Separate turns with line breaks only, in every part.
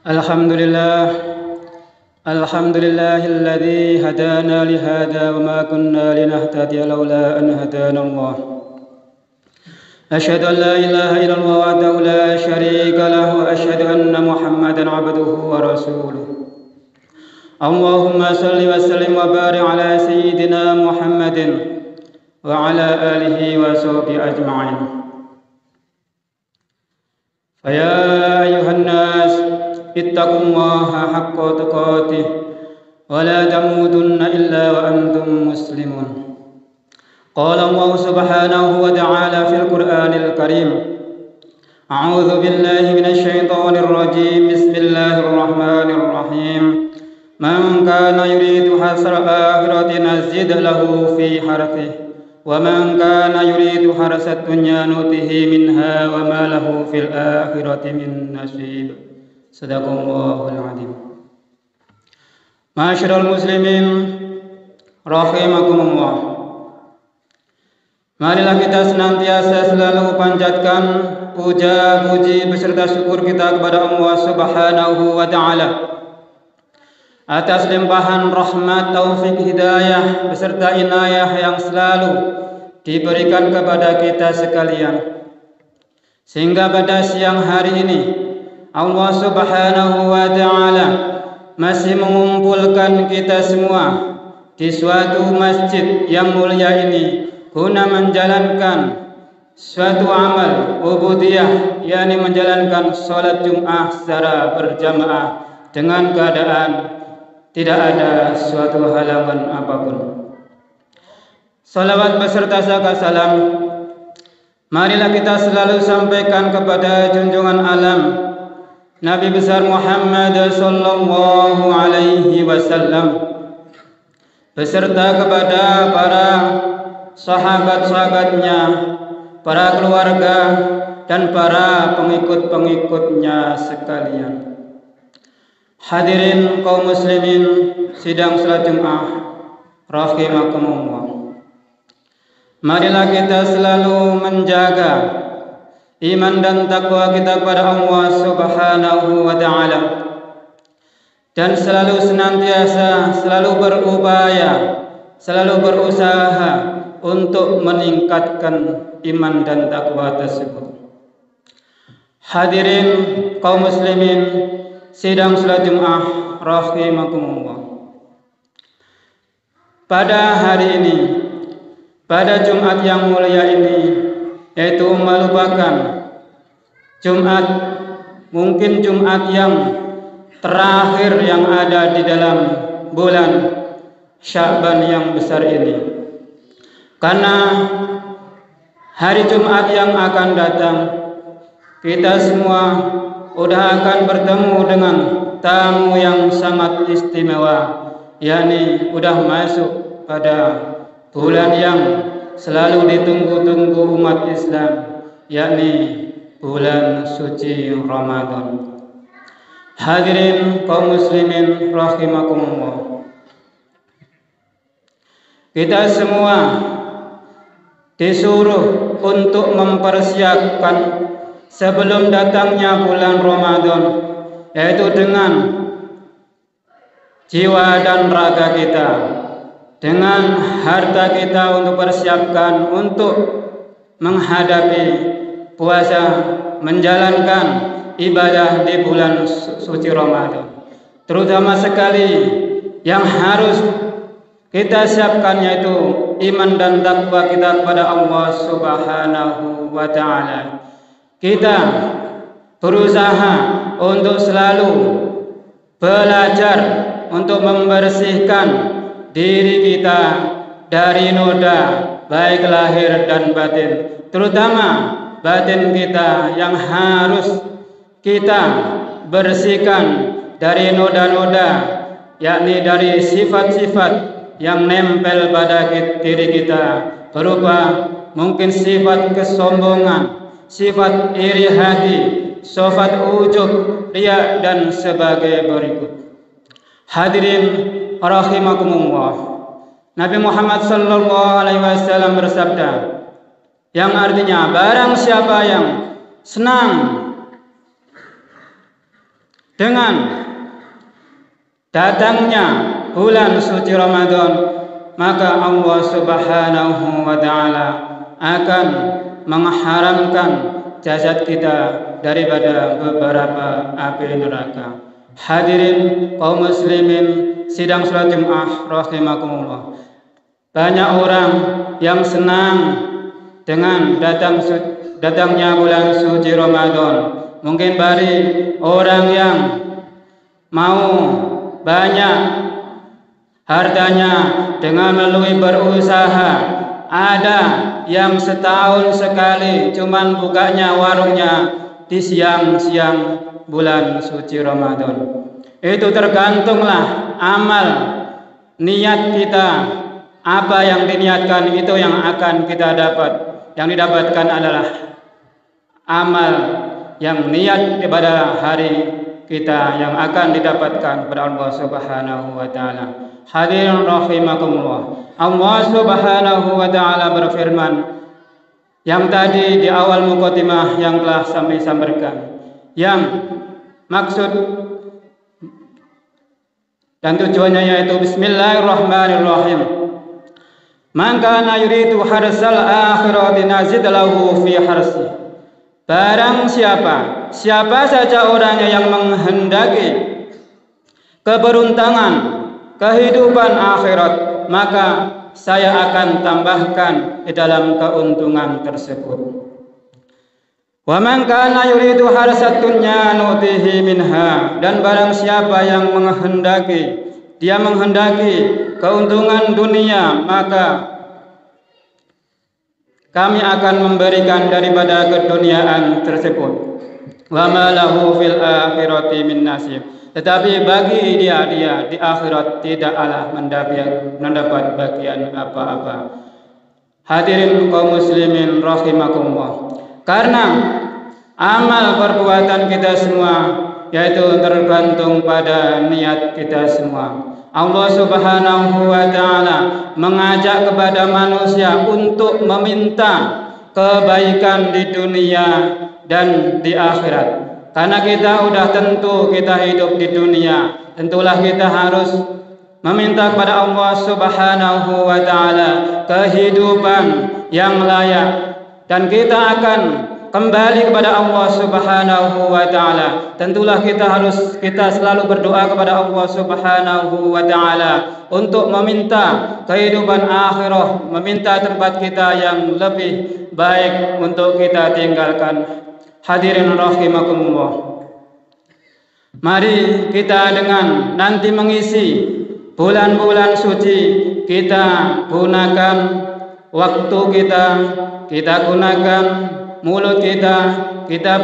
Alhamdulillah, alhamdulillahilladzi hadana lihada wa ma kunna linahtadiya laula an hadana Allah. Asyhadu an la ilaha illallah wahdahu la syarika lahu wa asyhadu anna Muhammadan abduhu wa rasuluh. Allahumma salli wa sallim wa barik ala sayyidina Muhammadin wa ala alihi wa sahbihi ajma'in. Faya ayuhan nas ittaqullaha haqqa tuqatih wa la tamutunna illa wa antum muslimun. Qala Allah subhanahu wa ta'ala fil Qur'anil Karim. A'udzu billahi minasy syaithanir rajim. Bismillahirrahmanir rahim. Man kana yuridu hasra akhirati nazid lahu fi harfihi wa man kana yuridu harsad dunya nutihi minha wa ma lahu fil akhirati min nasib. Sadaqallahul azim. Ma'asyiral muslimin rahimakumullah. Marilah kita senantiasa selalu panjatkan puja puji beserta syukur kita kepada Allah Subhanahu wa taala atas limpahan rahmat, taufik, hidayah beserta inayah yang selalu diberikan kepada kita sekalian, sehingga pada siang hari ini Allah Subhanahu wa ta'ala masih mengumpulkan kita semua di suatu masjid yang mulia ini guna menjalankan suatu amal ubudiyah, yakni menjalankan sholat Jum'ah secara berjamaah dengan keadaan tidak ada suatu halangan apapun. Salawat beserta salam marilah kita selalu sampaikan kepada junjungan alam Nabi besar Muhammad sallallahu alaihi wasallam beserta kepada para sahabat-sahabatnya, para keluarga dan para pengikut-pengikutnya sekalian. Hadirin kaum muslimin sidang salat Jumat rahimakumullah. Marilah kita selalu menjaga iman dan takwa kita kepada Allah Subhanahu wa ta'ala dan selalu senantiasa selalu berupaya, selalu berusaha untuk meningkatkan iman dan takwa tersebut. Hadirin kaum muslimin sidang salat Jumat rahimakumullah. Pada hari ini, pada Jumat yang mulia ini, yaitu merupakan Jumat, mungkin Jumat yang terakhir yang ada di dalam bulan Sya'ban yang besar ini. Karena hari Jumat yang akan datang, kita semua sudah akan bertemu dengan tamu yang sangat istimewa, yakni sudah masuk pada bulan yang selalu ditunggu-tunggu umat Islam, yakni bulan suci Ramadan. Hadirin kaum muslimin rahimakumullah. Kita semua disuruh untuk mempersiapkan sebelum datangnya bulan Ramadan, yaitu dengan jiwa dan raga kita, dengan harta kita untuk persiapkan untuk menghadapi puasa, menjalankan ibadah di bulan suci Ramadan. Terutama sekali yang harus kita siapkan yaitu iman dan takwa kita kepada Allah Subhanahu wa ta'ala. Kita berusaha untuk selalu belajar untuk membersihkan diri kita dari noda baik lahir dan batin, terutama batin kita yang harus kita bersihkan dari noda-noda, yakni dari sifat-sifat yang nempel pada diri kita, berupa mungkin sifat kesombongan, sifat iri hati, sifat ujub, riya dan sebagai berikut. Hadirin rahimakumullah. Nabi Muhammad sallallahu alaihi wasallam bersabda, yang artinya barang siapa yang senang dengan datangnya bulan suci Ramadan, maka Allah Subhanahu wa taala akan mengharamkan jasad kita daripada beberapa api neraka. Hadirin kaum muslimin sidang salat Jumat rahimakumullah. Banyak orang yang senang dengan datangnya bulan suci Ramadan. Mungkin bagi orang yang mau banyak hartanya dengan melalui berusaha, ada yang setahun sekali cuman bukanya warungnya di siang-siang bulan suci Ramadan. Itu tergantunglah amal niat kita. Apa yang diniatkan itu yang akan kita dapat. Yang didapatkan adalah amal yang niat kepada hari kita yang akan didapatkan kepada Allah Subhanahu wa taala. Hadirin rahimakumullah. Allah Subhanahu wa taala berfirman yang tadi di awal muqaddimah yang telah kami sampaikan. Yang maksud dan tujuannya yaitu bismillahirrahmanirrahim. Man kana yuridu harsal akhirati nazid lahu fi harsi. Barang siapa saja orangnya yang menghendaki keberuntungan kehidupan akhirat, maka saya akan tambahkan di dalam keuntungan tersebut. Wa man kana yuridu harsat dunya nutihi minha. Dan barang siapa yang menghendaki keuntungan dunia, maka kami akan memberikan daripada keduniaan tersebut. Wa ma lahu fil akhirati min nasib. Tetapi bagi dia di akhirat tidaklah mendapat bagian apa-apa. Hadirin kaum muslimin rahimakumullah. Karena amal perbuatan kita semua yaitu tergantung pada niat kita semua. Allah Subhanahu wa taala mengajak kepada manusia untuk meminta kebaikan di dunia dan di akhirat. Karena kita sudah tentu kita hidup di dunia, tentulah kita harus meminta kepada Allah Subhanahu wa taala kehidupan yang layak, dan kita akan kembali kepada Allah Subhanahu wa taala. Tentulah kita selalu berdoa kepada Allah Subhanahu wa taala untuk meminta kehidupan akhirat, meminta tempat kita yang lebih baik untuk kita tinggalkan. Hadirin rahimakumullah. Mari kita dengan nanti mengisi bulan-bulan suci, kita gunakan waktu kita gunakan mulut kita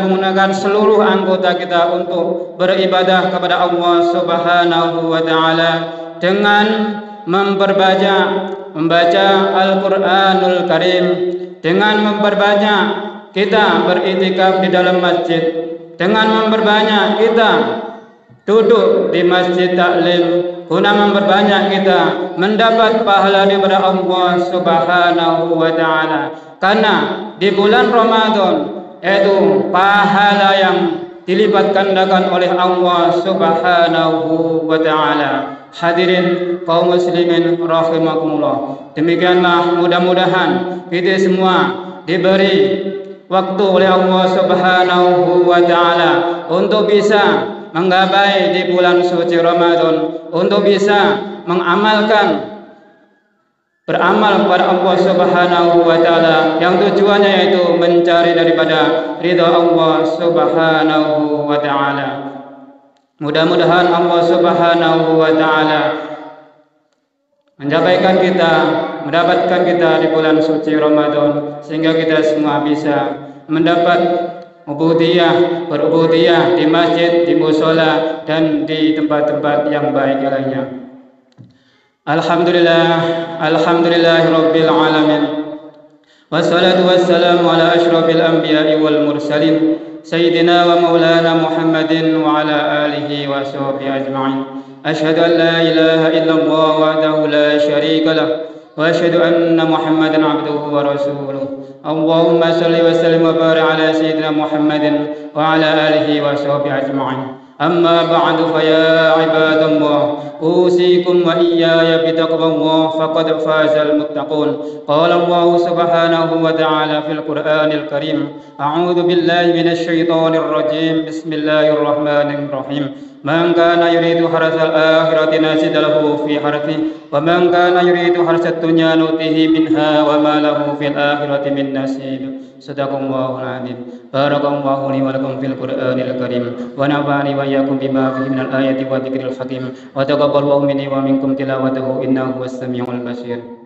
menggunakan seluruh anggota kita untuk beribadah kepada Allah Subhanahu wa taala dengan membaca Al-Qur'anul Karim, dengan memperbanyak kita beriktikaf di dalam masjid, dengan memperbanyak kita duduk di masjid taklim, guna memperbanyak kita mendapat pahala daripada Allah Subhanahu wa taala. Karena di bulan Ramadan itu pahala yang dilipat gandakan oleh Allah Subhanahu wa taala. Hadirin kaum muslimin rahimakumullah. Demikianlah mudah-mudahan kita semua diberi waktu oleh Allah Subhanahu wa taala untuk bisa menggapai di bulan suci Ramadan, untuk bisa beramal kepada Allah Subhanahu wa taala yang tujuannya yaitu mencari daripada ridha Allah Subhanahu wa taala. Mudah-mudahan Allah Subhanahu wa taala mendapatkan kita di bulan suci Ramadan, sehingga kita semua bisa mendapat berubudiyah di masjid, di mushola, dan di tempat-tempat yang baik lainnya. Alhamdulillahi rabbil alamin. Wassalatu wassalamu ala asyrafil anbiya'i wal mursalin sayyidina wa maulana Muhammadin wa ala alihi wa sahbihi ajma'in. Asyhadu an la ilaha illallah wahdahu la syarika lah wa asyhadu anna Muhammadan abduhu wa rasuluh. Allahumma salli wa sallim wa barik ala sayyidina Muhammadin wa ala alihi wa sahbihi ajma'in. أما بعد فيا عباد الله أوصيكم وإياي بتقوى الله فقد فاز المتقون. قال الله سبحانه وتعالى في القرآن الكريم: أعوذ بالله من الشيطان الرجيم، بسم الله الرحمن الرحيم. من كان يريد حرث الآخرة نزد له في حرثه ومن كان يريد حرث الدنيا نؤته منها وما له في الآخرة من نصيب. صدق الله العظيم. بارك الله لي ولكم في القرآن الكريم ونفعني وإياكم بما فيه من الآيات والذكر الحكيم وتقبل الله مني ومنكم تلاوته إنه هو السميع البصير.